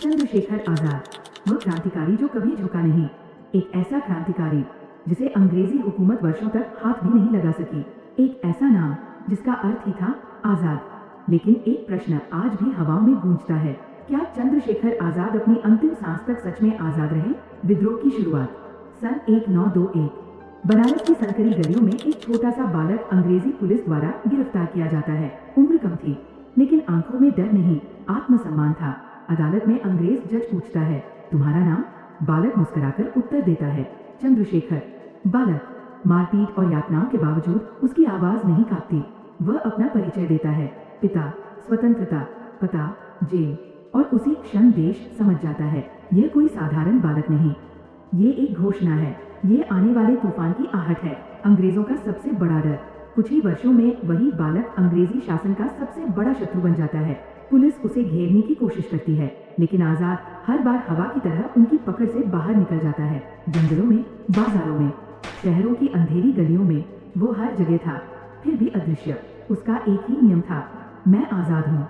चंद्रशेखर आजाद, वह क्रांतिकारी जो कभी झुका नहीं। एक ऐसा क्रांतिकारी जिसे अंग्रेजी हुकूमत वर्षों तक हाथ भी नहीं लगा सकी। एक ऐसा नाम जिसका अर्थ ही था आजाद। लेकिन एक प्रश्न आज भी हवाओं में गूंजता है, क्या चंद्रशेखर आजाद अपनी अंतिम सांस तक सच में आजाद रहे? विद्रोह की शुरुआत सन 1921। बनारस की सरकारी गलियों में एक छोटा सा बालक अंग्रेजी पुलिस द्वारा गिरफ्तार किया जाता है। उम्र कम थी, लेकिन आंखों में डर नहीं, आत्मसम्मान था। अदालत में अंग्रेज जज पूछता है, तुम्हारा नाम? बालक मुस्कुराकर उत्तर देता है, चंद्रशेखर। बालक मारपीट और यातनाओं के बावजूद उसकी आवाज नहीं कांपती। वह अपना परिचय देता है, पिता स्वतंत्रता, पता जेल। और उसी क्षण देश समझ जाता है, यह कोई साधारण बालक नहीं, ये एक घोषणा है, ये आने वाले तूफान की आहट है, अंग्रेजों का सबसे बड़ा डर। कुछ ही वर्षों में वही बालक अंग्रेजी शासन का सबसे बड़ा शत्रु बन जाता है। पुलिस उसे घेरने की कोशिश करती है, लेकिन आजाद हर बार हवा की तरह उनकी पकड़ से बाहर निकल जाता है। जंगलों में, बाजारों में, शहरों की अंधेरी गलियों में, वो हर जगह था, फिर भी अदृश्य। उसका एक ही नियम था, मैं आजाद हूँ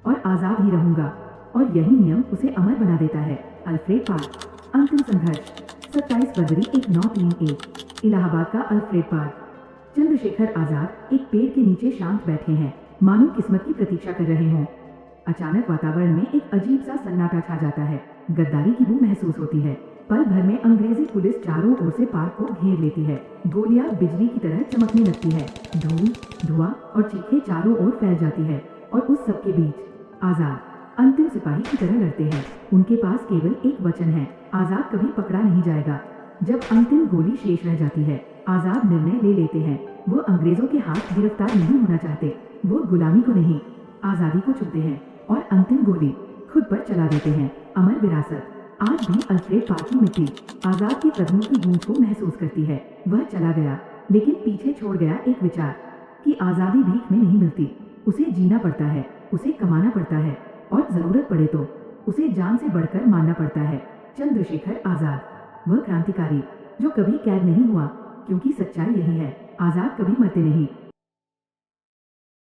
और आजाद ही रहूंगा। और यही नियम उसे अमर बना देता है। अल्फ्रेड पार्क, अंतिम संघर्ष, 27 फरवरी 1931, इलाहाबाद का अल्फ्रेड पार्क। चंद्रशेखर आजाद एक पेड़ के नीचे शांत बैठे हैं, मानो किस्मत की प्रतीक्षा कर रहे हों। अचानक वातावरण में एक अजीब सा सन्नाटा छा जाता है। गद्दारी की बू महसूस होती है। पल भर में अंग्रेजी पुलिस चारों ओर से पार्क को घेर लेती है। गोलियां बिजली की तरह चमकने लगती है। धूल, धुआं और चीखें चारों ओर फैल जाती है। और उस सबके बीच आजाद अंतिम सिपाही की तरह लड़ते हैं। उनके पास केवल एक वचन है, आजाद कभी पकड़ा नहीं जाएगा। जब अंतिम गोली शेष रह जाती है, आजाद निर्णय ले लेते हैं। वो अंग्रेजों के हाथ गिरफ्तार नहीं होना चाहते, वो गुलामी को नहीं, आजादी को चुनते हैं और अंतिम गोली खुद पर चला देते हैं। अमर विरासत। आज भी अल्फ्रेड पार्क की मिट्टी आजाद के कदमों की गूंज को महसूस करती है। वह चला गया, लेकिन पीछे छोड़ गया एक विचार कि आजादी भीख में नहीं मिलती, उसे जीना पड़ता है, उसे कमाना पड़ता है और जरूरत पड़े तो उसे जान से बढ़कर मानना पड़ता है। चंद्रशेखर आजाद, वह क्रांतिकारी जो कभी कैद नहीं हुआ, क्योंकि सच्चाई यही है, आजाद कभी मरते नहीं।